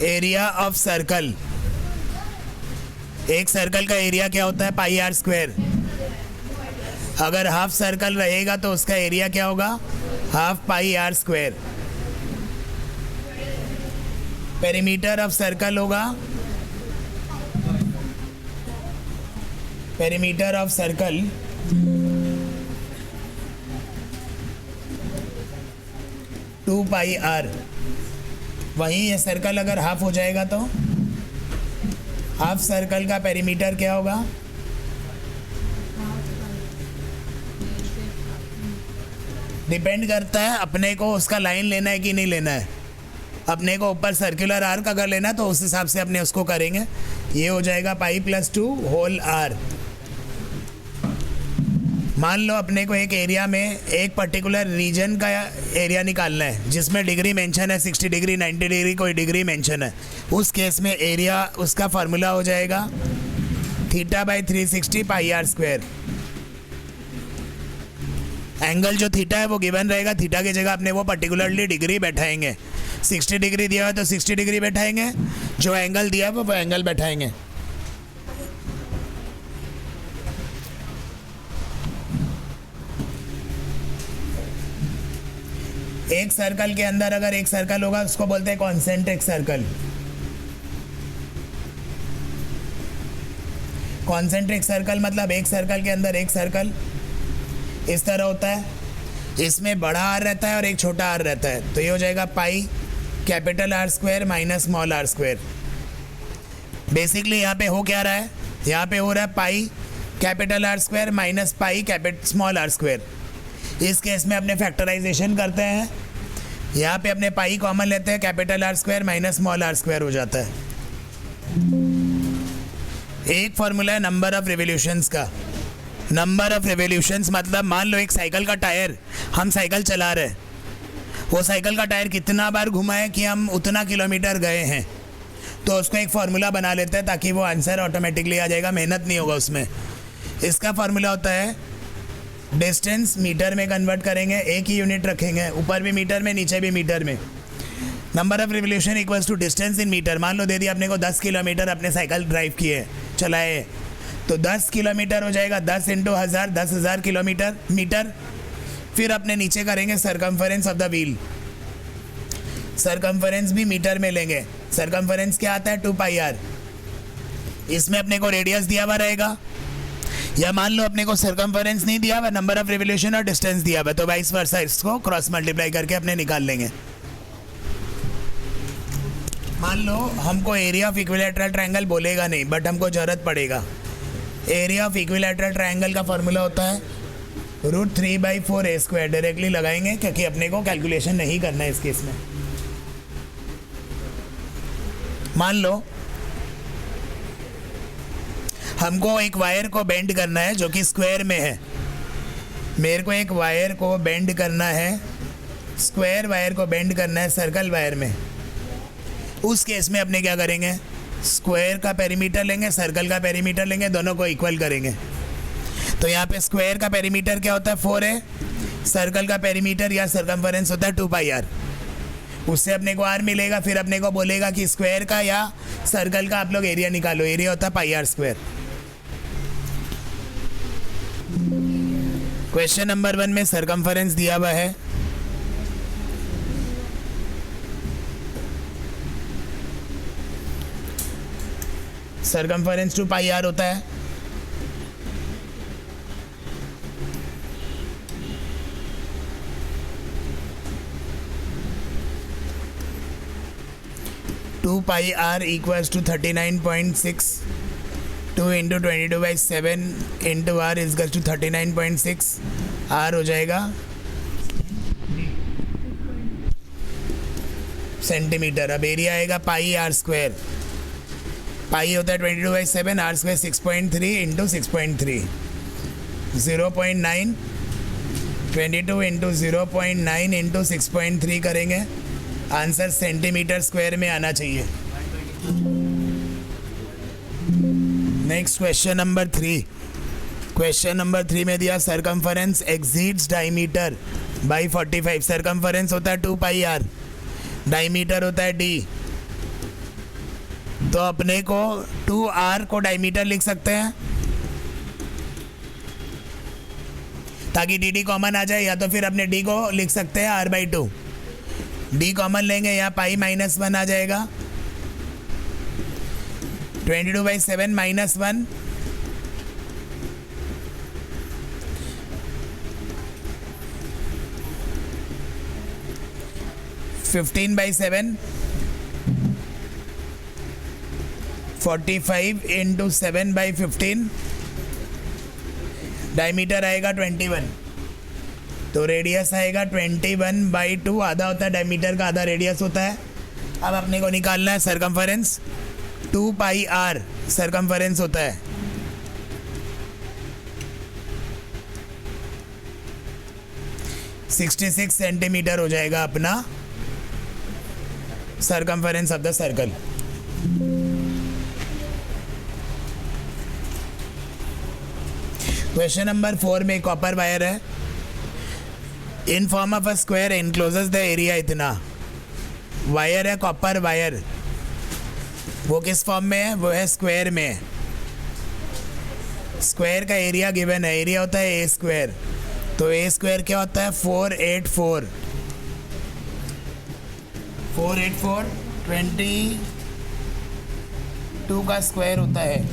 Area of circle, एक circle का area क्या होता है? Pi are square. अगर हाफ सर्कल रहेगा तो उसका एरिया क्या होगा? Half pi are square. Perimeter of circle होगा, perimeter of circle two pi r. वहीं ये सर्कल अगर हाफ हो जाएगा तो हाफ सर्कल का पेरीमीटर क्या होगा? डिपेंड करता है अपने को उसका लाइन लेना है कि नहीं लेना है। अपने को ऊपर सर्कुलर आर्क अगर लेना है तो उस हिसाब से अपने उसको करेंगे। ये हो जाएगा पाई प्लस 2 होल आर। मान लो अपने को एक एरिया में एक पर्टिकुलर रीजन का एरिया निकालना है जिसमें डिग्री मेंशन है, 60 डिग्री 90 डिग्री कोई डिग्री मेंशन है। उस केस में एरिया उसका फार्मूला हो जाएगा theta by 360 pi are square. Angle जो थीटा है वो गिवन रहेगा, थीटा की जगह अपने वो पर्टिकुलरली डिग्री बैठाएंगे। 60 डिग्री दिया है तो 60 डिग्री बैठाएंगे, जो एंगल दिया है वो एंगल बैठाएंगे। एक सर्कल के अंदर अगर एक सर्कल होगा उसको बोलते हैं कॉन्सेंट्रिक सर्कल। कॉन्सेंट्रिक सर्कल मतलब एक सर्कल के अंदर एक सर्कल इस तरह होता है, इसमें बड़ा आर रहता है और एक छोटा आर रहता है। तो ये हो जाएगा pi capital R square minus small R square. Basically यहाँ पे हो क्या रहा है? यहाँ पे हो रहा है pi capital R square minus pi small R square. इस केस में अपने फैक्टराइजेशन करते हैं, यहाँ पे अपने पाई कॉमन लेते हैं, capital R square minus small R square हो जाता है। एक फॉर्मूला है नंबर ऑफ रिवोल्यूशंस का। नंबर ऑफ रिवोल्यूशंस मतलब मान लो एक साइकिल का टायर, हम साइकिल चला रहे हैं, वो साइकिल का टायर कितना बार घुमा है कि हम उतना किलोमीटर गए हैं, तो उसको एक फार्मूला बना लेते हैं ताकि वो आंसर ऑटोमेटिकली आ जाएगा, मेहनत नहीं होगा उसमें। इसका फार्मूला होता है डिस्टेंस मीटर में कन्वर्ट करेंगे, एक ही यूनिट रखेंगे, ऊपर भी मीटर में नीचे भी मीटर में। Number of revolution equals to distance in metre. मान लो दे दिया अपने को 10 किलोमीटर अपने साइकिल ड्राइव किए चलाए, तो 10 किलोमीटर हो जाएगा 10 इंटू 1000, 10,000 किलोमीटर मीटर। फिर अपने नीचे करेंगे circumference of the wheel, circumference भी मीटर में लेंगे। सरकमफरेंस क्या आता है? 2 पाई आर। इसमें अपने को रेडियस दिया हुआ रहेगा, या मान लो अपने को सरकमफरेंस नहीं दिया हुआ, नंबर ऑफ रिवोल्यूशन और डिस्टेंस दिया हुआ, तो वाइस वर्सा इसको क्रॉस मल्टीप्लाई करके अपने निकाल लेंगे। मान लो हमको एरिया ऑफ इक्विलैटरल ट्रायंगल बोलेगा नहीं, बट हमको जरूरत पड़ेगा। एरिया ऑफ इक्विलैटरल ट्रायंगल का फॉर्मूला होता है √3/4 a स्क्वायर। डायरेक्टली लगाएंगे क्योंकि अपने को कैलकुलेशन नहीं करना है इस केस में। मान लो हमको एक वायर को बेंड करना है जो कि स्क्वायर में है। मेरे को एक वायर को बेंड करना है, स्क्वायर वायर को बेंड करना है सर्कल वायर में। उस केस में अपने क्या करेंगे? स्क्वायर का पेरीमीटर लेंगे, सर्कल का पेरीमीटर लेंगे, दोनों को इक्वल करेंगे। तो यहाँ पे स्क्वायर का पेरीमीटर क्या होता है? 4 है। सर्कल का पेरीमीटर या सरकमफरेंस होता है 2 पाई आर। उससे अपने को आर मिलेगा, फिर अपने को बोलेगा कि स्क्वायर का या सर्कल का आप लोग एरिया निकालो। एरिया होता है pi are square. Question number 1 में सरकमफरेंस दिया हुआ है, सरकमफरेंस 2 पाई आर होता है। Two pi R equals to 39.6, 2 into 22/7 into R equals to 39.6। R हो जाएगा सेंटीमीटर। अब एरिया आएगा पाई आर स्क्वायर। पाई होता है 22/7, R square 6.3 into 6.3, 0.9, 22 into 0.9 into 6.3 करेंगे, आंसर सेंटीमीटर स्क्वायर में आना चाहिए। Next question number 3। Question number 3 में दिया circumference exceeds diameter by 45। Circumference होता है 2 पाई आर, डायमीटर होता है d। तो अपने को 2r को डायमीटर लिख सकते हैं ताकि डी डी कॉमन आ जाए, या तो फिर अपने डी को लिख सकते हैं r/2। डी कॉमन लेंगे, यहाँ पाई -1 आ जाएगा, 22/7 -1, (15/7) 45 × 7/15, डायमीटर आएगा 21, तो रेडियस आएगा 21/2, आधा होता है डायमीटर का, आधा रेडियस होता है। अब अपने को निकालना है सरकमफेरेंस, 2πr सरकमफेरेंस होता है। (66 सेंटीमीटर हो जाएगा अपना circumference of the circle. Question number 4 में कॉपर वायर है, in form of a square encloses the area. इतना वायर है, कॉपर वायर, वो किस फॉर्म में है? वो है स्क्वायर में। स्क्वायर का एरिया गिवन है, एरिया होता है a², तो a² क्या होता है? 484, 22 का स्क्वायर होता है।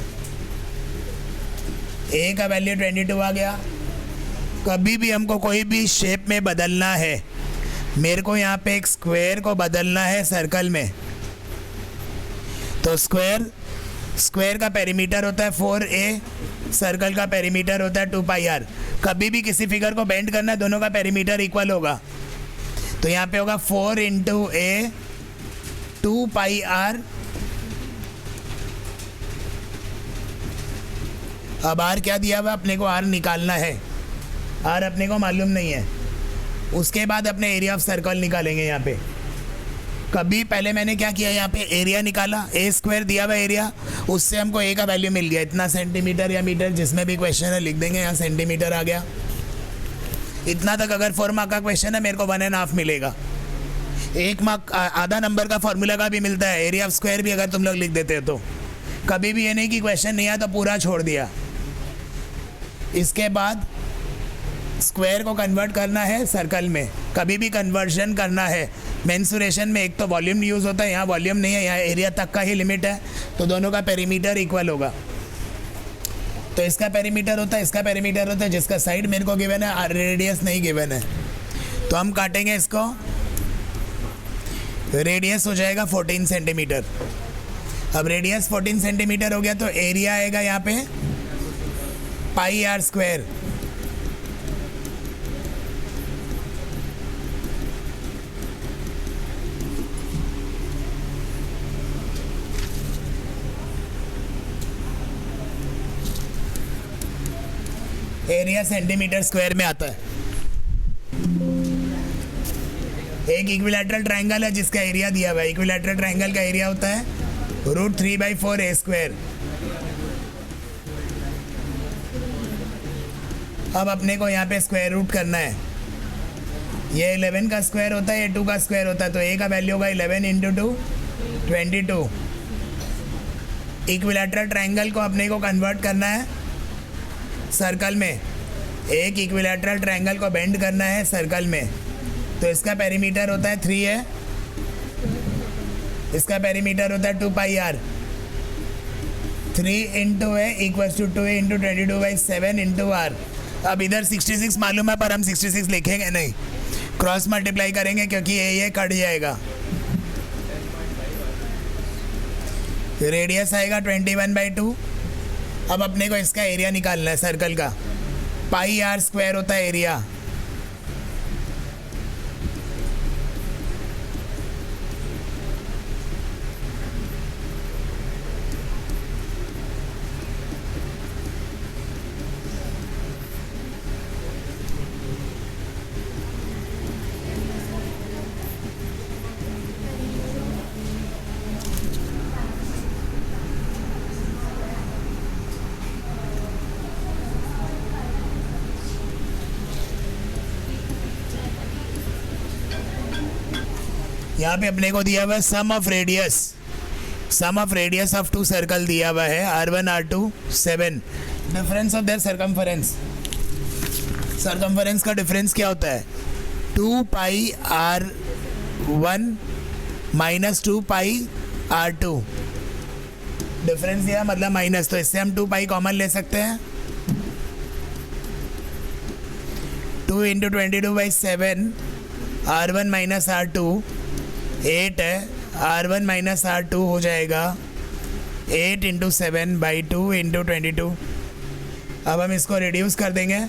ए का वैल्यू 22 आ गया। कभी भी हमको कोई भी शेप में बदलना है, मेरे को यहाँ पे एक स्क्वायर को बदलना है सर्कल में, तो स्क्वायर का पेरीमीटर होता है 4a, सर्कल का पेरीमीटर होता है 2πr। कभी भी किसी फिगर को बेंड करना है, दोनों का पेरीमीटर इक्वल होगा, तो यहाँ पे होगा 4 × a 2πr। अब r क्या दिया हुआ? अपने को r निकालना है, r अपने को मालूम नहीं है। उसके बाद अपने एरिया ऑफ सर्कल निकालेंगे। यहाँ पे कभी पहले मैंने क्या किया, यहाँ पे एरिया निकाला, a² दिया हुआ एरिया, उससे हमको a का वैल्यू मिल गया इतना सेंटीमीटर या मीटर, जिसमें भी क्वेश्चन है लिख देंगे, यहाँ सेंटीमीटर आ गया। इतना तक अगर 4 मार्क का क्वेश्चन है, मेरे को 1.5 मिलेगा। 1 मार्क आधा नंबर का फॉर्मूला का भी मिलता है, एरिया ऑफ स्क्वायर भी अगर तुम लोग लिख देते हो तो। कभी भी ये नहीं कि क्वेश्चन नहीं आया तो पूरा छोड़ दिया। इसके बाद स्क्वायर को कन्वर्ट करना है सर्कल में, कभी भी कन्वर्जन करना है मेंसुरेशन में। एक तो वॉल्यूम यूज़ होता है, यहाँ वॉल्यूम नहीं है, यहाँ एरिया तक का ही लिमिट है, तो दोनों का पेरीमीटर इक्वल होगा। तो इसका पेरीमीटर होता है, इसका पेरीमीटर होता है, जिसका साइड मेरे को गिवन है, रेडियस नहीं गिवन है, तो हम काटेंगे इसको। रेडियस हो जाएगा 14 सेंटीमीटर। अब रेडियस 14 सेंटीमीटर हो गया, तो एरिया आएगा यहाँ पे πr²। एरिया सेंटीमीटर स्क्वायर में आता है। एक इक्विलैटरल ट्रायंगल है जिसका एरिया दिया हुआ है। इक्विलैटरल ट्रायंगल का एरिया होता है √3/4 a²। अब अपने को यहाँ पे स्क्वायर रूट करना है। ये 11 का स्क्वायर होता है, ये 2 का स्क्वायर होता है, तो a का वैल्यू होगा 11 × 2 22। इक्विलैटरल ट्रायंगल को अपने को कन्वर्ट करना है सर्कल में। एक इक्विलैटरल ट्रायंगल को बेंड करना है सर्कल में, तो इसका पेरीमीटर होता है 3 है, इसका पेरीमीटर होता है 2πr। 3 × a = 2a × 22/7 × r। अब इधर 66 मालूम है, पर हम 66 लिखेंगे नहीं, क्रॉस मल्टीप्लाई करेंगे, क्योंकि ये कट जाएगा। रेडियस आएगा 21/2। अब अपने को इसका एरिया निकालना है सर्कल का। πr² होता है एरिया। यहाँ पे अपने को दिया हुआ है sum of radius sum of radius of two circle दिया हुआ है R1 R2 7, difference of their circumference, circumference का डिफरेंस क्या होता है 2 पाई R1 माइनस 2 पाई R2, डिफरेंस दिया मतलब माइनस, तो इससे हम 2 पाई कॉमन ले सकते हैं, 2 इंटू 22/7 R1 माइनस R2 8 है, R1 माइनस R2 हो जाएगा 8 इंटू 7/2 इंटू 22। अब हम इसको रिड्यूस कर देंगे,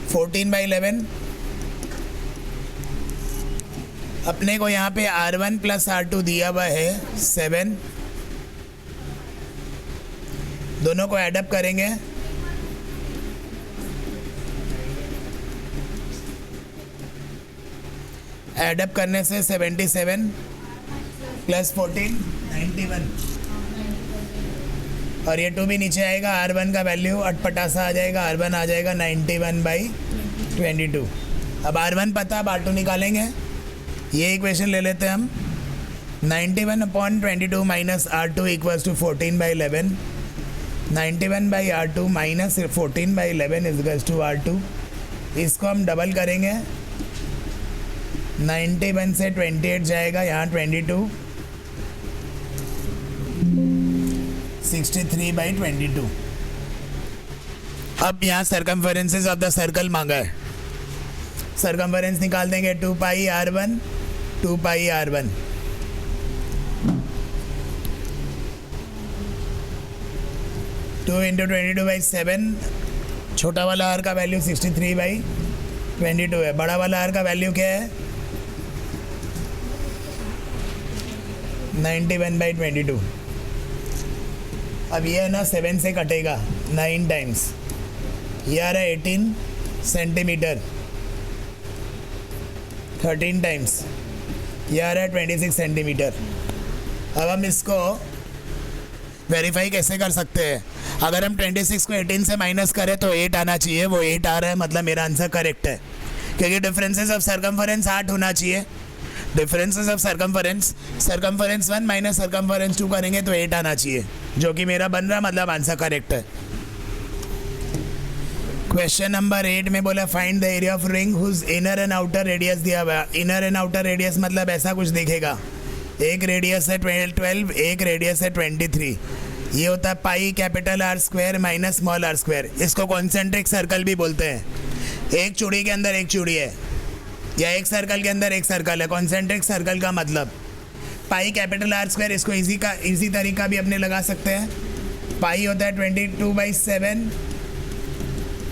फोर्टीन बाई 11। अपने को यहाँ पे R1 प्लस R2 दिया हुआ है 7, दोनों को ऐडअप करेंगे, ऐडअप करने से 77 प्लस 14 91, और ये 2 भी नीचे आएगा, R1 का वैल्यू अटपटासा आ जाएगा, R1 आ जाएगा 91/22। अब R1 पता, अब R2 निकालेंगे, ये इक्वेशन ले लेते हैं हम, 91/22 minus R2 equals to 14/11, 91/R2 minus 14/11 equals to R2। इसको हम डबल करेंगे, 91 से 28 जाएगा, यहाँ 22, 63/22। अब यहाँ सर्कमफरेंसेस ऑफ द सर्कल मांगा है, सर्कमफरेंस निकाल देंगे 2 पाई R1 2 पाई R1, टू इंटू 22/7, छोटा वाला R का वैल्यू 63/22 है, बड़ा वाला R का वैल्यू क्या है 91/22। अब ये है ना 7 से कटेगा 9 टाइम्स, ये आ रहा है 18 सेंटीमीटर, 13 टाइम्स ये आ रहा है 26 सेंटीमीटर। अब हम इसको वेरीफाई कैसे कर सकते हैं, अगर हम 26 को 18 से माइनस करें तो 8 आना चाहिए, वो 8 आ रहा है, मतलब मेरा आंसर करेक्ट है, क्योंकि डिफरेंसेस ऑफ सर्कमफरेंस 8 होना चाहिए, differences of circumference 1 minus circumference 2 करेंगे तो 8 आना चाहिए, जो कि मेरा बन रहा, मतलब आंसर करेक्ट है। क्वेश्चन नंबर 8 में बोला find the area of ring whose inner and outer radius दिया हुआ है। इनर एंड आउटर रेडियस मतलब ऐसा कुछ दिखेगा, एक रेडियस है 12, एक रेडियस है 23, ये होता है pi capital R square minus small r square. इसको कॉन्सेंट्रिक सर्कल भी बोलते हैं, एक चूड़ी के अंदर एक चूड़ी है या एक सर्कल के अंदर एक सर्कल है, कॉन्सेंट्रिक सर्कल का मतलब पाई कैपिटल R स्क्वायर। इसको इजी तरीका भी अपने लगा सकते हैं, पाई होता है 22/7।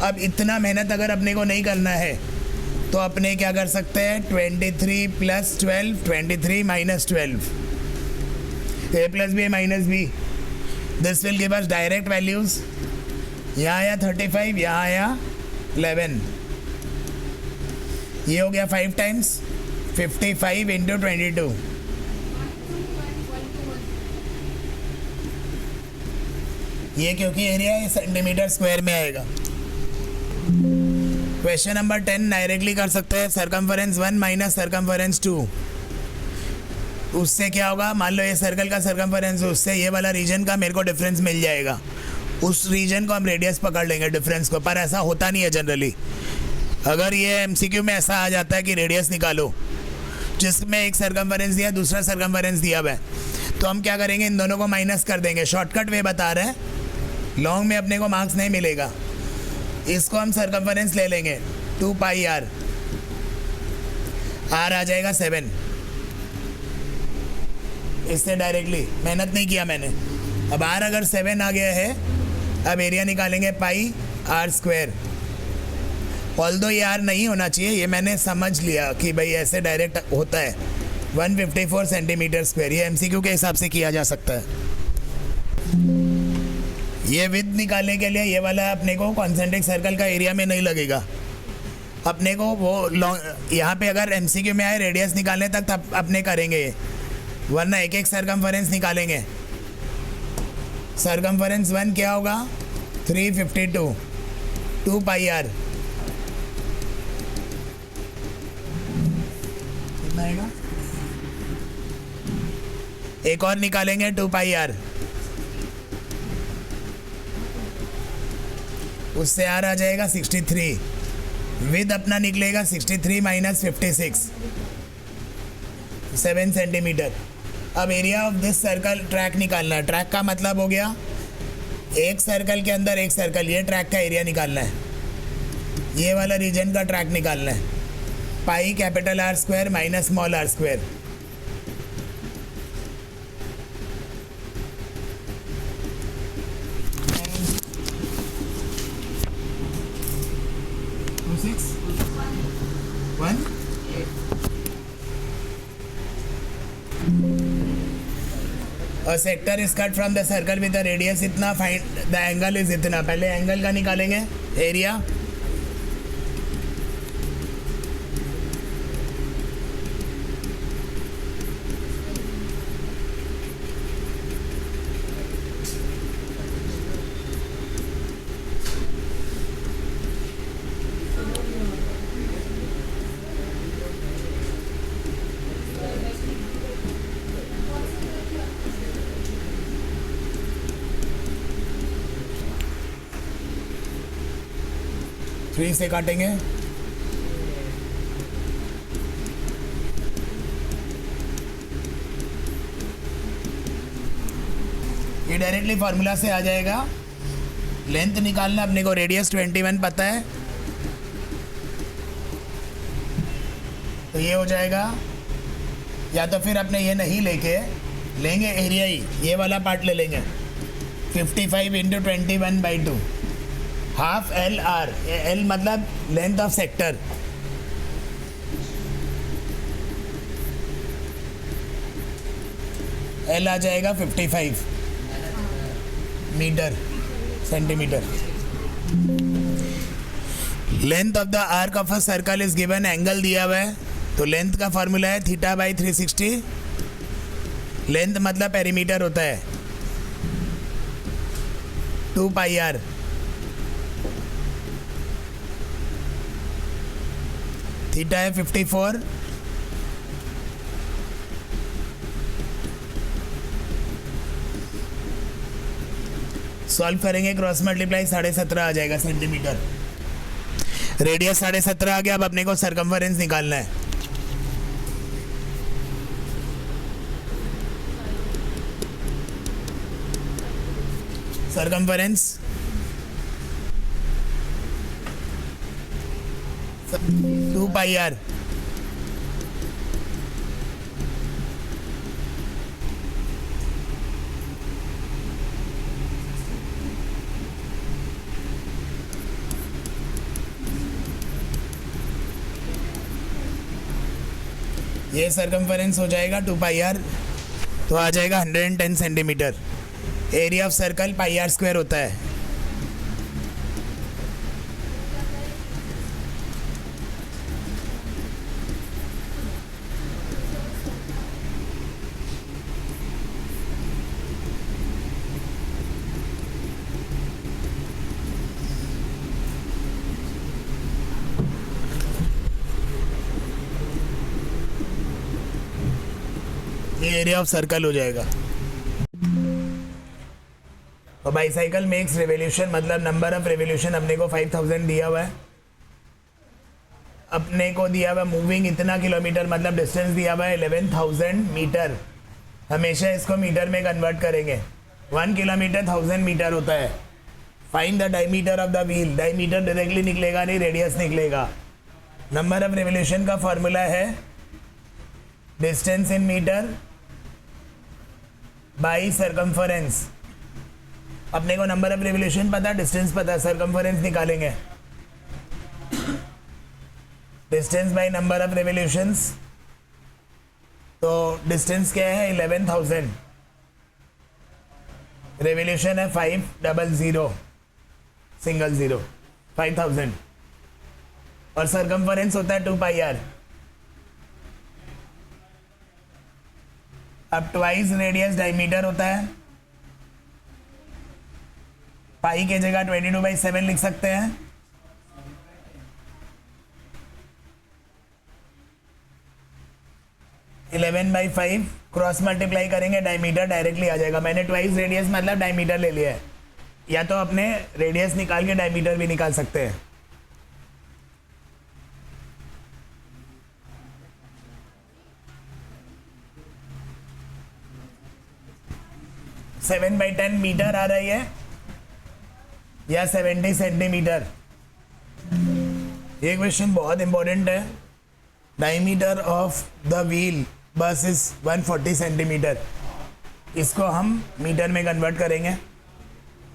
अब इतना मेहनत अगर अपने को नहीं करना है तो अपने क्या कर सकते हैं 23 + 12, 23 - 12, a + b minus b, this will give us direct values. यहाँ आया 35, यहाँ आया 11, ये हो गया 5 टाइम्स 55 इंटू 22, ये क्योंकि एरिया ये सेंटीमीटर स्क्वायर में आएगा। क्वेश्चन नंबर 10 डायरेक्टली कर सकते हैं, सर्कमफरेंस 1 माइनस सर्कमफरेंस 2, उससे क्या होगा, मान लो ये सर्कल का सर्कमफरेंस, उससे ये वाला रीजन का मेरे को डिफरेंस मिल जाएगा, उस रीजन को हम रेडियस पकड़ लेंगे डिफरेंस को, पर ऐसा होता नहीं है जनरली। अगर ये एमसीक्यू में ऐसा आ जाता है कि रेडियस निकालो, जिसमें एक सर्कमफरेंस दिया दूसरा सर्कमफरेंस दिया हुआ है, तो हम क्या करेंगे, इन दोनों को माइनस कर देंगे, शॉर्टकट वे बता रहे हैं, लॉन्ग में अपने को मार्क्स नहीं मिलेगा। इसको हम सर्कमफरेंस ले लेंगे 2 पाई R, R आ जाएगा 7, इससे डायरेक्टली मेहनत नहीं किया मैंने। अब R अगर 7 आ गया है, अब एरिया निकालेंगे पाई R स्क्वायर। ऑल्दो ये R नहीं होना चाहिए, ये मैंने समझ लिया कि भाई ऐसे डायरेक्ट होता है, 154 सेंटीमीटर स्क्वायर, ये एमसीक्यू के हिसाब से किया जा सकता है। ये विड्थ निकालने के लिए ये वाला अपने को कॉन्सेंट्रिक सर्कल का एरिया में नहीं लगेगा, अपने को वो यहाँ पे अगर एमसीक्यू में आए रेडियस निकालने तक तब अपने करेंगे ये, वरना एक एक सर्कमफरेंस निकालेंगे। सर्कमफरेंस 1 क्या होगा 352, 2 पाई R, आएगा, एक और निकालेंगे 2 पाई आर, उससे आर आ जाएगा 63, विद अपना निकलेगा 63 माइनस 56, 7 सेंटीमीटर। अब area of this circle track निकालना है। ट्रैक का मतलब हो गया एक सर्कल के अंदर एक सर्कल, ये ट्रैक का एरिया निकालना है, ये वाला रीजन का ट्रैक निकालना है। Pi capital R square minus small R square, A sector is cut from the circle with a radius इतना, find the angle is इतना। पहले एंगल का निकालेंगे एरिया, थ्री से काटेंगे, ये डायरेक्टली फार्मूला से आ जाएगा। लेंथ निकालना अपने को, रेडियस 21 पता है, तो ये हो जाएगा। या तो फिर अपने ये नहीं लेके लेंगे एरिया ही, ये वाला पार्ट ले लेंगे, 55 into 21/2, half L R, L मतलब लेंथ ऑफ सेक्टर, एल आ जाएगा 55 metre centimetre. Length of the arc of a circle is given, angle दिया हुआ है, तो लेंथ का फॉर्मूला है θ/360। लेंथ मतलब पेरीमीटर होता है, 2 पाई आर, थीटा है 54, सॉल्व करेंगे, क्रॉस मल्टीप्लाई 17.5 आ जाएगा सेंटीमीटर। रेडियस 17.5 आ गया। अब अपने को सरकमफरेंस निकालना है। सरकमफरेंस 2 पाई आर, ये सरकमफरेंस हो जाएगा 2 पाई आर, तो आ जाएगा 110 centimetre. Area of circle pi are square होता है। ये एरिया ऑफ सर्कल हो जाएगा। और बाईसाइकिल मेक्स रिवोल्यूशन मतलब नंबर ऑफ रिवोल्यूशन अपने को 5000 दिया हुआ है। अपने को दिया हुआ मूविंग इतना किलोमीटर मतलब डिस्टेंस दिया हुआ है 11000 मीटर। हमेशा इसको मीटर में कन्वर्ट करेंगे। 1 किलोमीटर 1000 मीटर होता है। Find the diameter of the wheel. Diameter directly निकलेगा नहीं, रेडियस निकलेगा। नंबर ऑफ रिवोल्यूशन का फॉर्मूला है distance in metre by circumference. अपने को नंबर ऑफ रिवोल्यूशन पता है, डिस्टेंस पता है, सरकमफरेंस निकालेंगे। Distance by number of revolutions, तो डिस्टेंस क्या है 11000, रिवोल्यूशन है 500 सिंगल 0 5000 और सरकमफरेंस होता है 2 पाई आर। अब ट्वाइस रेडियस डायमीटर होता है। पाई के जगह 22/7 लिख सकते हैं। 11/5 क्रॉस मल्टीप्लाई करेंगे, डायमीटर डायरेक्टली आ जाएगा। मैंने ट्वाइस रेडियस मतलब डायमीटर ले लिया है, या तो अपने रेडियस निकाल के डायमीटर भी निकाल सकते हैं। सेवन बाई 10 मीटर आ रही है या 70 सेंटीमीटर। ये क्वेश्चन बहुत इंपॉर्टेंट है। डायमीटर ऑफ द व्हील बस इज 140 सेंटीमीटर। इसको हम मीटर में कन्वर्ट करेंगे।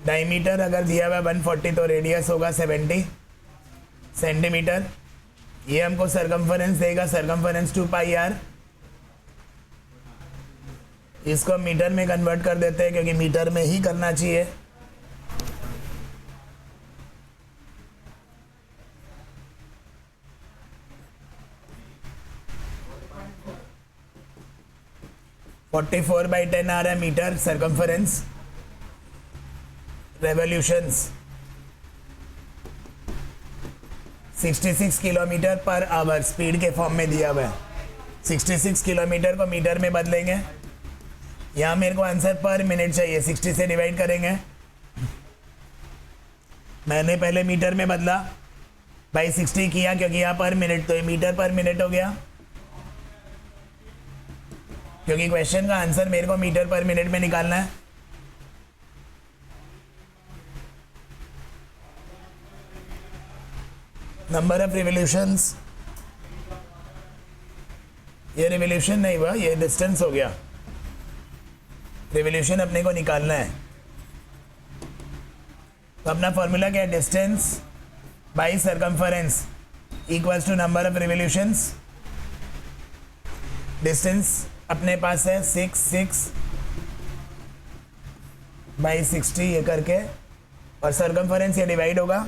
डायमीटर अगर दिया हुआ 140 तो रेडियस होगा 70 सेंटीमीटर। ये हमको सरकमफरेंस देगा, सरकमफरेंस 2πr। इसको मीटर में कन्वर्ट कर देते हैं क्योंकि मीटर में ही करना चाहिए। फोर्टी 4/10 आ रहा है metre circumference. Revolutions 66 kilometre per hour speed के फॉर्म में दिया हुआ है। 66 किलोमीटर को मीटर में बदलेंगे। यहाँ मेरे को आंसर पर मिनट चाहिए, 60 से डिवाइड करेंगे। मैंने पहले मीटर में बदला, बाई 60 किया क्योंकि यहाँ पर मिनट, तो ये मीटर पर मिनट हो गया। क्योंकि क्वेश्चन का आंसर मेरे को मीटर पर मिनट में निकालना है। नंबर ऑफ रिवोल्यूशंस, ये रिवोल्यूशन नहीं हुआ, ये डिस्टेंस हो गया। रिवोल्यूशन अपने को निकालना है, तो अपना फॉर्मूला क्या है? Distance by circumference equals to number of revolutions. Distance अपने पास है 6 बाई 60 ये करके, और सरकमफरेंस ये डिवाइड होगा,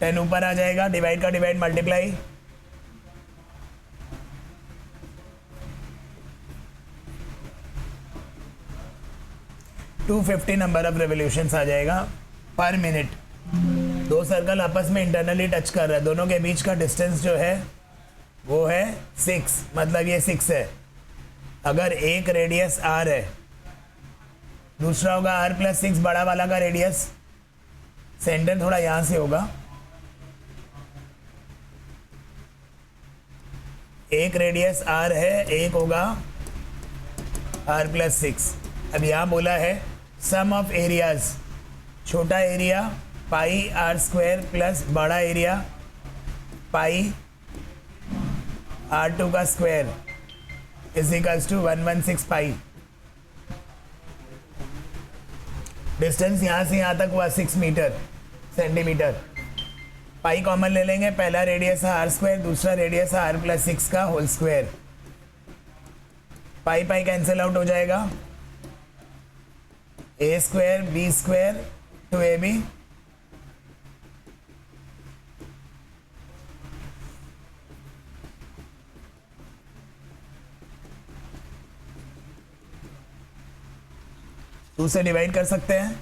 10 ऊपर आ जाएगा, डिवाइड का divide multiply. Two 250 number of revolutions आ जाएगा पर मिनट। दो सर्कल आपस में इंटरनली टच कर रहे हैं, दोनों के बीच का डिस्टेंस जो है वो है 6, मतलब ये 6 है। अगर एक रेडियस r है, दूसरा होगा r+6 बड़ा वाला का रेडियस। सेंटर थोड़ा यहाँ से होगा। एक रेडियस r है, एक होगा r+6। अब यहाँ बोला है सम ऑफ एरियाज, छोटा एरिया πr² प्लस बड़ा एरिया πr2 का square is equals to 116 pi. Distance यहाँ से यहाँ तक हुआ 6 सेंटीमीटर। पाई कॉमन ले लेंगे, पहला रेडियस है r², दूसरा रेडियस है r+6 का whole square. Pi cancel out हो जाएगा, a² b² 2ab। टू से डिवाइड कर सकते हैं।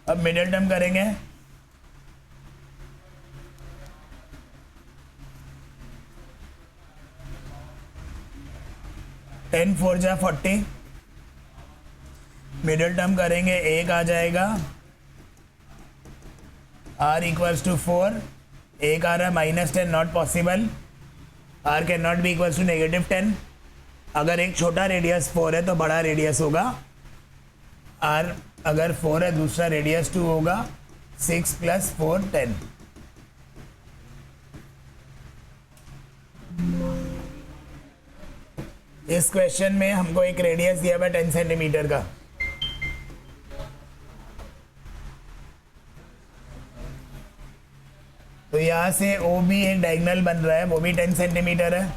अब मिडिल टर्म करेंगे। टेन 4 जा 40। मिडिल टर्म करेंगे, एक आ जाएगा r इक्वल्स टू 4। एक आ रहा है -10, not possible. r can not be equals to -10। अगर एक छोटा रेडियस 4 है तो बड़ा रेडियस होगा r। अगर 4 है, दूसरा रेडियस 2 होगा। 6 + 4 10। इस क्वेश्चन में हमको एक रेडियस दिया हुआ 10 सेंटीमीटर का। तो यहाँ से OB एक डायगोनल बन रहा है, वो भी 10 सेंटीमीटर है।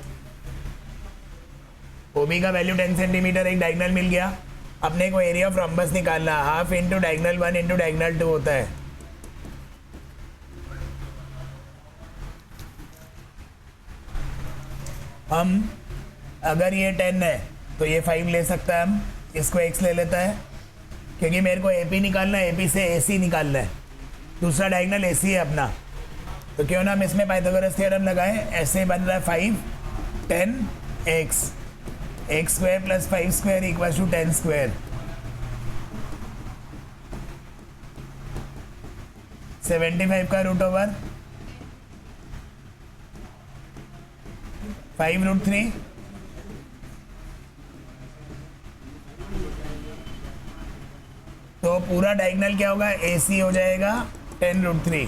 OB का वैल्यू 10 सेंटीमीटर, एक डायगोनल मिल गया। अपने को एरिया ऑफ रोम्बस निकालना, half into diagonal 1 into diagonal 2 होता है। हम अगर ये 10 है तो ये 5 ले सकता है, हम इसको x ले लेता है, क्योंकि मेरे को AP निकालना है, AP से AC निकालना है, दूसरा डायगोनल AC है अपना, तो क्यों ना हम इसमें पाइथागोरस थ्योरम लगाएं। ऐसे बन रहा है 5 10 x square plus 5 square equal to 10 square. 75 का रूट ओवर 5√3, तो पूरा डायगोनल क्या होगा, AC हो जाएगा 10√3।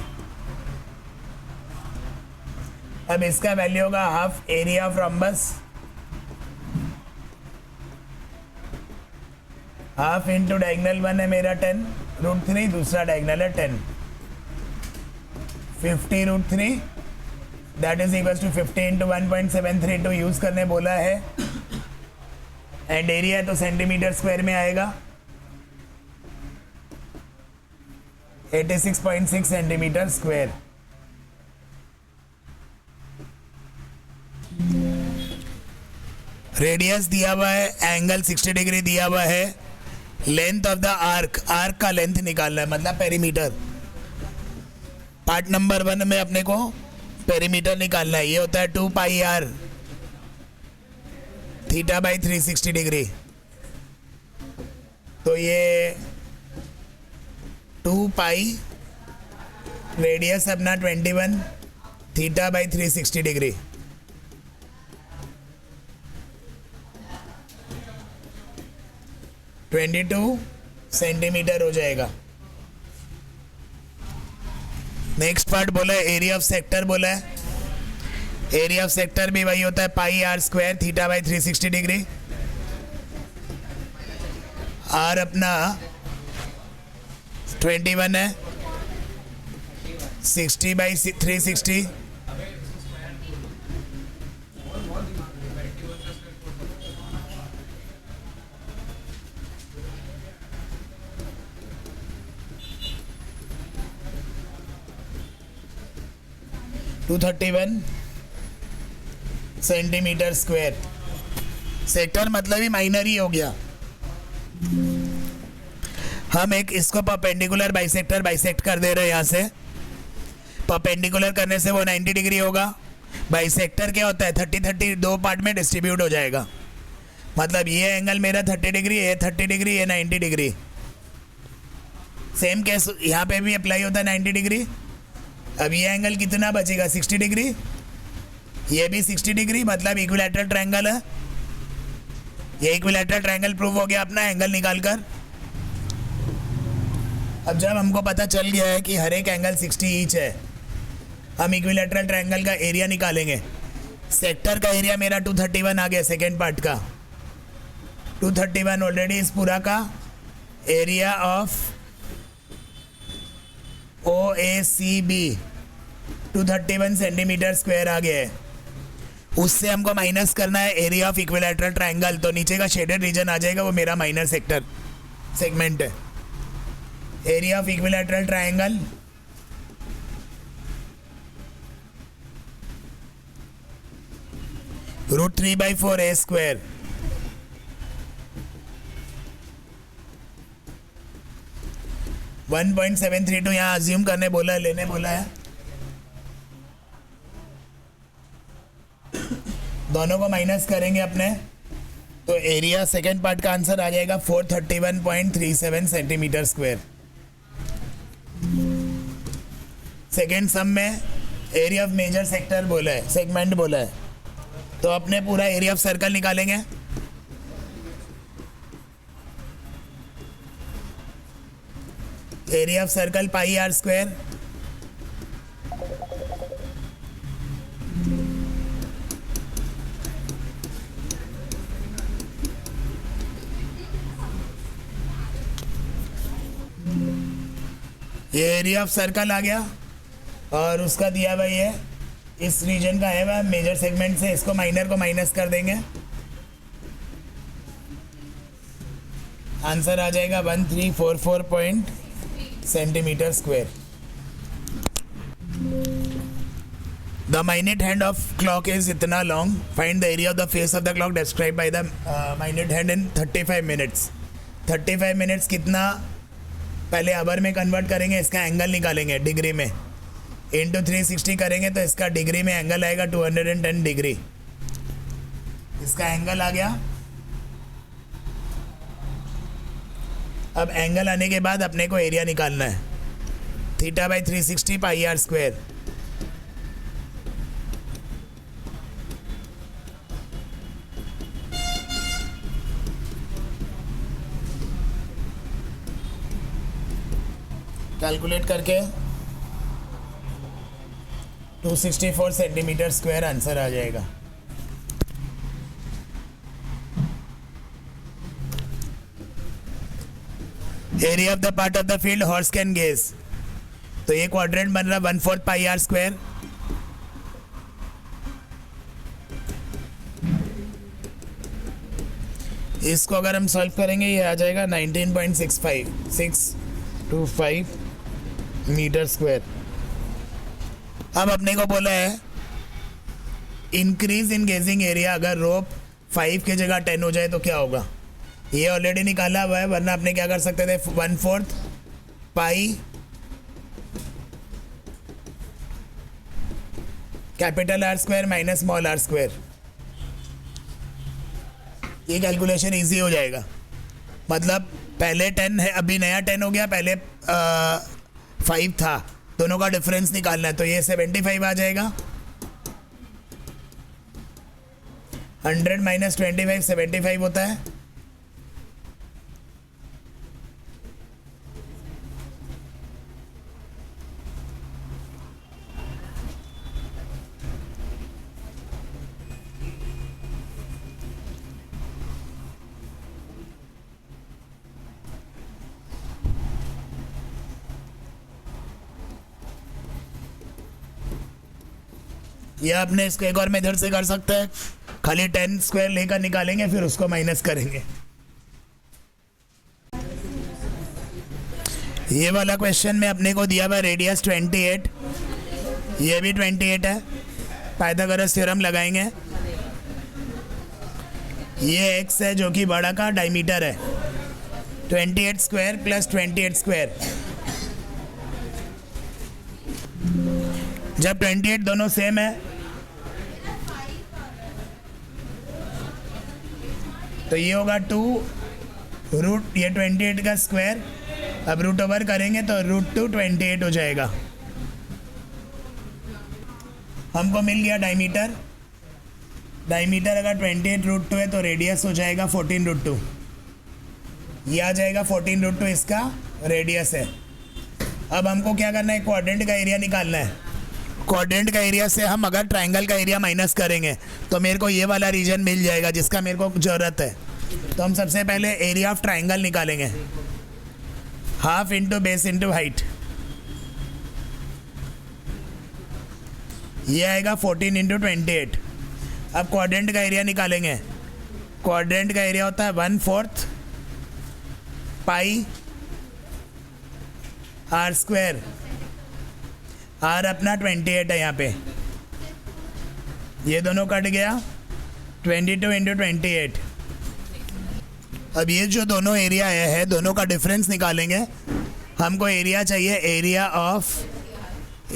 अब इसका वैल्यू होगा half area of rhombus, half into diagonal 1 है मेरा 10√3, दूसरा डायगोनल है 10, 50√3 that is equal to 50 into 1.732 use करने बोला है, एंड एरिया तो सेंटीमीटर स्क्वायर में आएगा, 86.6 सेंटीमीटर स्क्वायर। रेडियस दिया हुआ है, एंगल 60 डिग्री दिया हुआ है, length of the arc, arc का लेंथ निकालना है, मतलब पेरीमीटर। पार्ट नंबर 1 में अपने को पेरीमीटर निकालना है, ये होता है 2 पाई r थीटा बाई 360 डिग्री, तो ये 2 पाई रेडियस अपना 21 थीटा बाई 360 डिग्री, (22 सेंटीमीटर हो जाएगा। नेक्स्ट पार्ट बोला है एरिया ऑफ सेक्टर, बोला है एरिया ऑफ सेक्टर भी वही होता है pi r square theta by 360 degree, r अपना 21 है, 60 by 360, to 31 centimetre square. Sector मतलब ही माइनर ही हो गया। हम एक इसको परपेंडिकुलर बाइसेक्टर बाइसेक्ट कर दे रहे हैं यहाँ से, परपेंडिकुलर करने से वो 90 डिग्री होगा, बाइसेक्टर क्या होता है 30-30 दो पार्ट में डिस्ट्रीब्यूट हो जाएगा, मतलब ये एंगल मेरा 30 डिग्री, ये 30 डिग्री, ये 90 डिग्री। सेम केस यहाँ पे भी अप्लाई होता है 90 डिग्री। अब ये एंगल कितना बचेगा 60 डिग्री, ये भी 60 डिग्री, मतलब इक्विलैटरल ट्रायंगल है। ये इक्विलैटरल ट्रायंगल प्रूव हो गया अपना एंगल निकालकर। अब जब हमको पता चल गया है कि हर एक एंगल 60 ईच है, हम इक्विलैटरल ट्रायंगल का एरिया निकालेंगे। सेक्टर का एरिया मेरा 231 आ गया, सेकेंड पार्ट का 231 ऑलरेडी इस पूरा का area of OACB 231 centimeter square आ गया है। उससे हमको माइनस करना है एरिया ऑफ इक्विलैटरल ट्रायंगल, तो नीचे का शेडेड रीजन आ जाएगा, वो मेरा माइनर सेक्टर सेगमेंट है। Area of equilateral triangle √3/4 a square, (1.732) यहाँ अज्यूम करने बोला है, लेने बोला है। दोनों को माइनस करेंगे अपने, तो एरिया सेकेंड पार्ट का आंसर आ जाएगा 431.37 सेंटीमीटर स्क्वायर। सेकेंड सम में एरिया ऑफ मेजर सेक्टर बोला है, सेगमेंट बोला है, तो अपने पूरा एरिया ऑफ सर्कल निकालेंगे। Area of circle pi r square, ये एरिया ऑफ सर्कल आ गया, और उसका दिया हुआ ये इस रीजन का है वह मेजर सेगमेंट से, इसको माइनर को माइनस कर देंगे, आंसर आ जाएगा 1344 centimetre square. The minute hand of clock is इतना long. Find the area of the face of the clock described by the minute hand in 35 minutes. 35 minutes कितना, पहले आवर में कन्वर्ट करेंगे, इसका एंगल निकालेंगे डिग्री में, इंटू 360 करेंगे तो इसका डिग्री में एंगल आएगा 210 डिग्री. इसका एंगल आ गया. अब एंगल आने के बाद अपने को एरिया निकालना है. Theta by 360 pi are square. Calculate करके 264 सेंटीमीटर स्क्वायर आंसर आ जाएगा. Area of the part of the field horse can graze. तो ये क्वाड्रेंट बन रहा 1/4 पाई आर स्क्वायर. इसको अगर हम सॉल्व करेंगे ये आ जाएगा 19.625 मीटर स्क्वायर. अब अपने को बोला है इंक्रीज इन गेजिंग एरिया. अगर रोप 5 की जगह 10 हो जाए तो क्या होगा. ये ऑलरेडी निकाला हुआ है, वरना अपने क्या कर सकते थे 1/4 pi capital R square minus small R square. ये कैलकुलेशन इजी हो जाएगा. मतलब पहले 10 है, अभी नया 10 हो गया, पहले 5 था, दोनों का डिफरेंस निकालना है. तो ये 75 आ जाएगा. 100 माइनस 25 75 होता है. या अपने इसको एक और मेथड से कर सकते हैं, खाली 10 स्क्वायर लेकर निकालेंगे, फिर उसको माइनस करेंगे. ये वाला क्वेश्चन में अपने को दिया हुआ रेडियस 28, ये भी 28 है. पाइथागोरस थ्योरम लगाएंगे. ये x है जो कि बड़ा का डायमीटर है. 28 स्क्वायर प्लस 28 स्क्वायर. जब 28 दोनों सेम है तो ये होगा 2 रूट, ये 28 का स्क्वायर. अब रूट ओवर करेंगे तो √2 28 हो जाएगा. हमको मिल गया डायमीटर. डायमीटर अगर 28 √2 है तो रेडियस हो जाएगा 14 √2. ये आ जाएगा 14 √2 इसका रेडियस है. अब हमको क्या करना है, क्वाड्रेंट का एरिया निकालना है. क्वाड्रेंट का एरिया से हम अगर ट्रायंगल का एरिया माइनस करेंगे तो मेरे को ये वाला रीजन मिल जाएगा जिसका मेरे को ज़रूरत है. तो हम सबसे पहले एरिया ऑफ ट्रायंगल निकालेंगे. Half into base into height. ये आएगा 14 इंटू 28. अब क्वाड्रेंट का एरिया निकालेंगे. क्वाड्रेंट का एरिया होता है 1/4 पाई आर स्क्वायर. आर अपना 28 है यहाँ पे. ये दोनों कट गया. 22 इंटू 28. अब ये जो दोनों एरिया है दोनों का डिफरेंस निकालेंगे. हमको एरिया चाहिए, एरिया ऑफ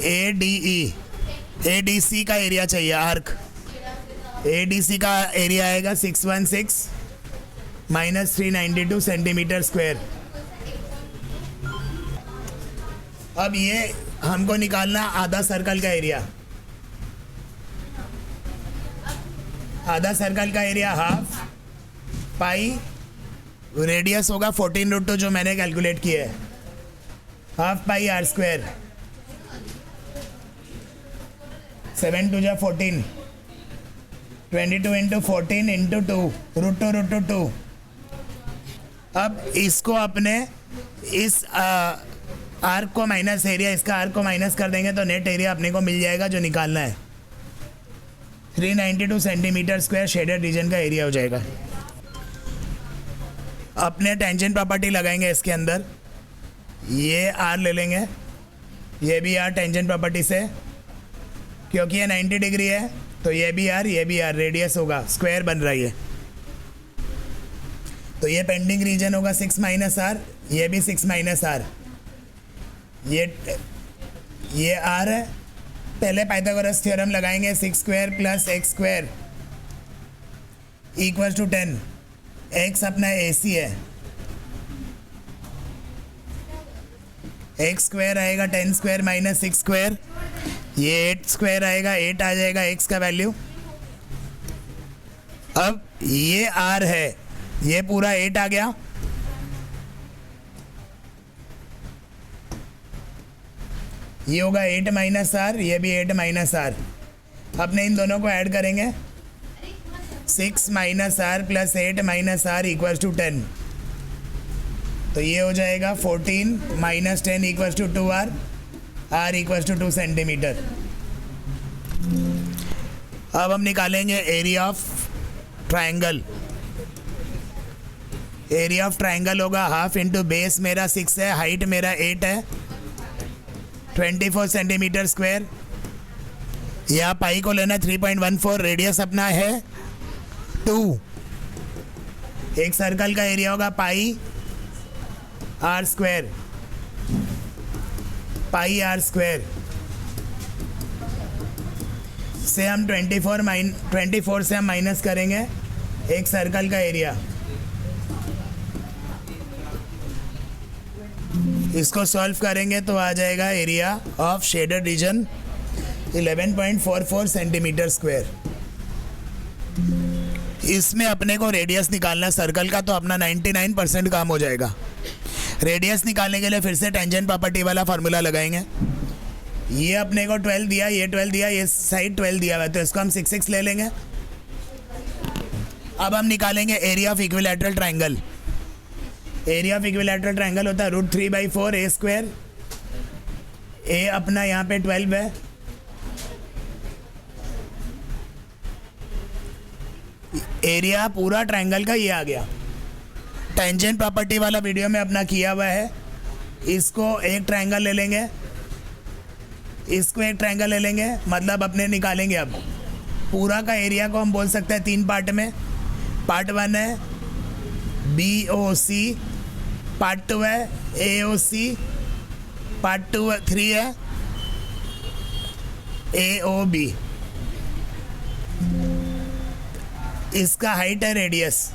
ADE. ADC का एरिया चाहिए, आर्क. ADC का एरिया आएगा 616 माइनस 392 सेंटीमीटर स्क्वायर. अब ये हमको निकालना आधा सर्कल का एरिया. आधा सर्कल का एरिया हाफ पाई, रेडियस होगा 14 √2 जो मैंने कैलकुलेट किया है. Half pi are square. 7 2 जा 14. 22 इंटू 14 इंटू 2 √2 √2. अब इसको अपने इस आर्क को माइनस एरिया, इसका आर्क को माइनस कर देंगे तो नेट एरिया अपने को मिल जाएगा जो निकालना है. 392 सेंटीमीटर स्क्वायर शेडेड रीजन का एरिया हो जाएगा. अपने टेंजेंट प्रॉपर्टी लगाएंगे इसके अंदर. ये आर ले लेंगे, ये भी आर टेंजेंट प्रॉपर्टी से. क्योंकि ये 90 डिग्री है तो ये भी आर रेडियस होगा, स्क्वायर बन रहा है ये। तो ये पेंडिंग रीजन होगा 6 माइनस आर, ये भी 6 माइनस आर, ये आर है। पहले पाइथागोरस थ्योरम लगाएंगे, 6 square plus X square equal to 10। X अपना AC है, एक्स स्क्वायर आएगा 10 स्क्वायर माइनस 6 स्क्वायर, ये 8 स्क्वायर आएगा, 8 आ जाएगा एक्स का वैल्यू। अब ये आर है, ये पूरा 8 आ गया, ये होगा 8 माइनस आर, ये भी 8 माइनस आर। अपने इन दोनों को ऐड करेंगे, 6 minus R plus 8 minus R equal to 10। तो ये हो जाएगा 14 minus 10 equal to 2 R, R equal to 2 centimetre. अब हम निकालेंगे area of triangle. Area of triangle होगा हाफ इंटू बेस मेरा 6 है, हाइट मेरा 8 है, 24 सेंटीमीटर स्क्वायर। यहाँ पाई को लेना 3.14, रेडियस अपना है 2। एक सर्कल का एरिया होगा pi are square, pi are square से हम 24 से हम माइनस करेंगे एक सर्कल का एरिया। इसको सॉल्व करेंगे तो आ जाएगा area of shaded region 11.44 centimetre square. इसमें अपने को रेडियस निकालना सर्कल का, तो अपना 99% काम हो जाएगा। रेडियस निकालने के लिए फिर से टेंजेंट प्रॉपर्टी वाला फार्मूला लगाएंगे। ये अपने को 12 दिया, ये 12 दिया, ये साइड 12 दिया हुआ है, तो इसको हम 6 ले लेंगे। अब हम निकालेंगे area of equilateral triangle. Area of equilateral triangle होता है √3/4 ए स्क्वायर। ए अपना यहाँ पे 12 है, एरिया पूरा ट्रायंगल का ये आ गया। टेंजेंट प्रॉपर्टी वाला वीडियो में अपना किया हुआ है। इसको एक ट्रायंगल ले लेंगे, इसको एक ट्रायंगल ले लेंगे, मतलब अपने निकालेंगे। अब पूरा का एरिया को हम बोल सकते हैं 3 पार्ट में। पार्ट 1 है BOC, पार्ट 2 है AOC, पार्ट 3 है AOB। इसका हाइट है रेडियस,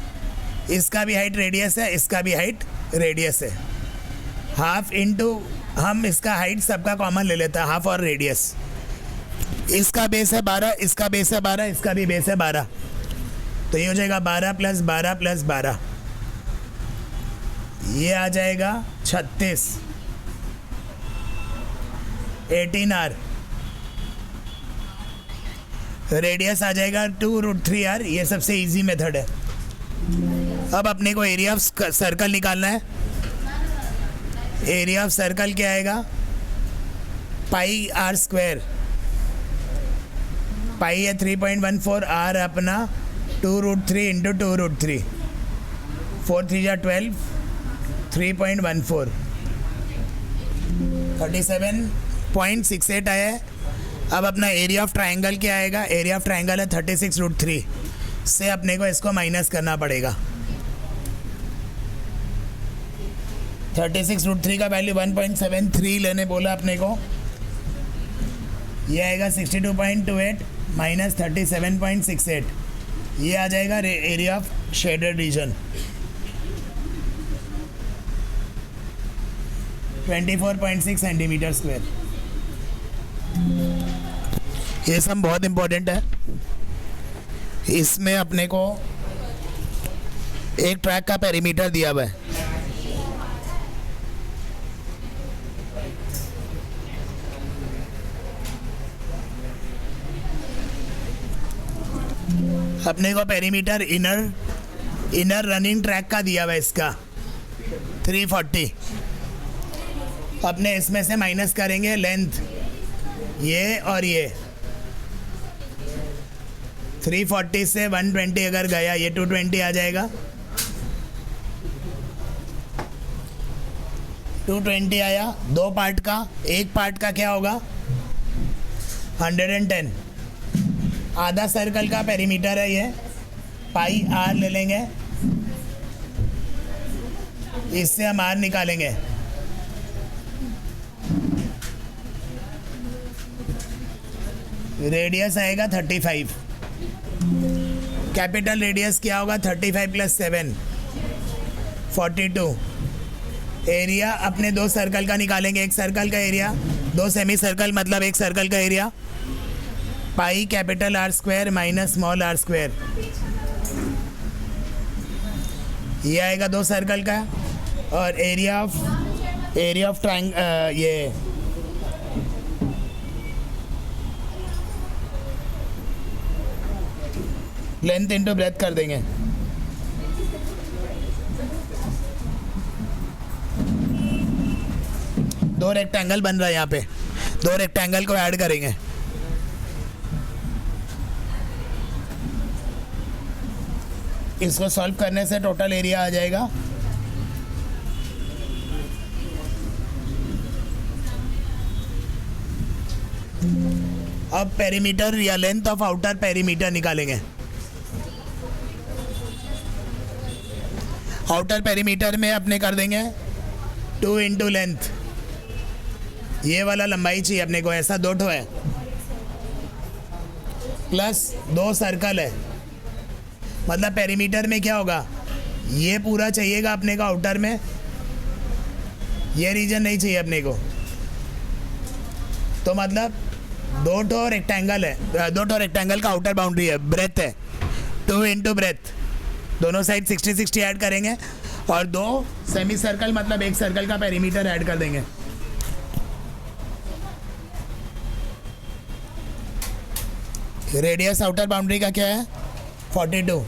इसका भी हाइट रेडियस है, इसका भी हाइट रेडियस है। हाफ इंटू हम इसका हाइट सबका कॉमन ले लेते हैं, हाफ और रेडियस। इसका बेस है 12, इसका बेस है 12, इसका भी बेस है 12, तो ये हो जाएगा 12 + 12 + 12, ये आ जाएगा 36, 18R। रेडियस आ जाएगा 2√3R। ये सबसे इजी मेथड है। अब अपने को एरिया ऑफ सर्कल निकालना है। एरिया ऑफ सर्कल क्या आएगा, पाई आर स्क्वायर। पाई है 3.14, आर अपना 2√3 × 2√3, 4 × 3 = 12, 3.14, 37.68 आया है। अब अपना एरिया ऑफ ट्रायंगल क्या आएगा, एरिया ऑफ ट्रायंगल है 36√3 से अपने को इसको माइनस करना पड़ेगा। 36√3 का वैल्यू 1.73 लेने बोला अपने को, ये आएगा 62.28 - 37.68, ये आ जाएगा area of shaded region 24.6 centimetre square. ये सब बहुत इम्पोर्टेंट है। इसमें अपने को एक ट्रैक का पेरीमीटर दिया हुआ है। अपने को पेरीमीटर इनर रनिंग ट्रैक का दिया हुआ है, इसका 340। अपने इसमें से माइनस करेंगे लेंथ, ये और ये 340 से 120 अगर गया, ये 220 आ जाएगा। 220 आया। 2 पार्ट का, एक पार्ट का क्या होगा, 110 आधा सर्कल का पेरीमीटर है ये, पाई आर ले लेंगे, इससे हम आर निकालेंगे। रेडियस आएगा 35, कैपिटल रेडियस क्या होगा 35 + 7 42। एरिया अपने दो सर्कल का निकालेंगे, एक सर्कल का एरिया, दो सेमी सर्कल मतलब एक सर्कल का area, pi capital R square minus small R square. ये आएगा दो सर्कल का, और एरिया ऑफ ये लेंथ इंटू ब्रेथ कर देंगे। दो रेक्टेंगल बन रहा है यहाँ पे, दो रेक्टेंगल को ऐड करेंगे। इसको सॉल्व करने से टोटल एरिया आ जाएगा अब पेरीमीटर या लेंथ ऑफ आउटर पेरीमीटर निकालेंगे। आउटर पेरीमीटर में अपने कर देंगे 2 इंटू लेंथ, ये वाला लंबाई चाहिए अपने को, ऐसा 2 ठो है, प्लस 2 सर्कल है, मतलब पेरीमीटर में क्या होगा, ये पूरा चाहिएगा अपने को आउटर में, ये रीजन नहीं चाहिए अपने को। तो मतलब 2 ठो रेक्टेंगल है, 2 ठो रेक्टेंगल का आउटर बाउंड्री है, ब्रेथ है 2 इंटू ब्रेथ, दोनों साइड 60-60 ऐड करेंगे, और 2 सेमी सर्कल मतलब एक सर्कल का पेरीमीटर ऐड कर देंगे। रेडियस आउटर बाउंड्री का क्या है 42।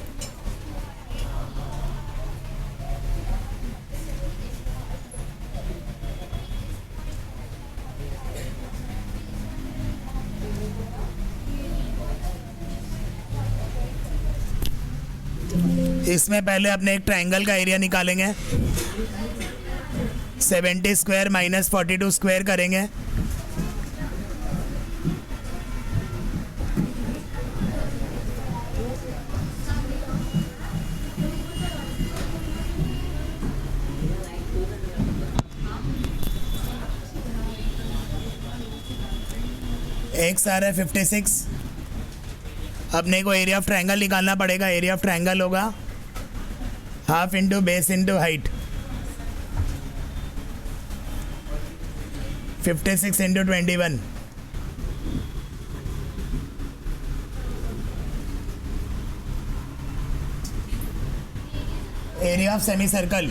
इसमें पहले अपने एक ट्रायंगल का एरिया निकालेंगे, 70 स्क्वायर माइनस 42 स्क्वायर करेंगे। एक सार है 56, अपने को एरिया ऑफ ट्रायंगल निकालना पड़ेगा। एरिया ऑफ ट्रायंगल होगा half into base into height, 56 into 21। Area of semi circle,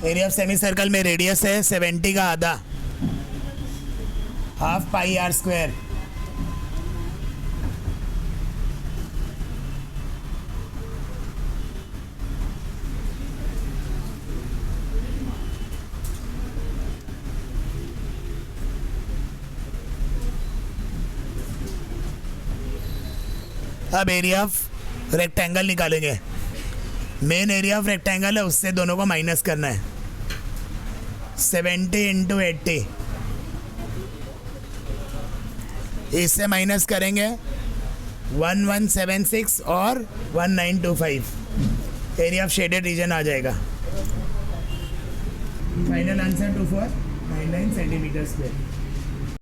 area of semi circle में रेडियस है 70 का आधा, हाफ पाई आर स्क्वायर। अब एरिया ऑफ रेक्टेंगल निकालेंगे। मेन एरिया ऑफ रेक्टेंगल है, उससे दोनों को माइनस करना है, 70 इंटू 80, इससे माइनस करेंगे 1176 और 1925, एरिया ऑफ शेडेड रीजन आ जाएगा। Final answer 2499 centimetre square.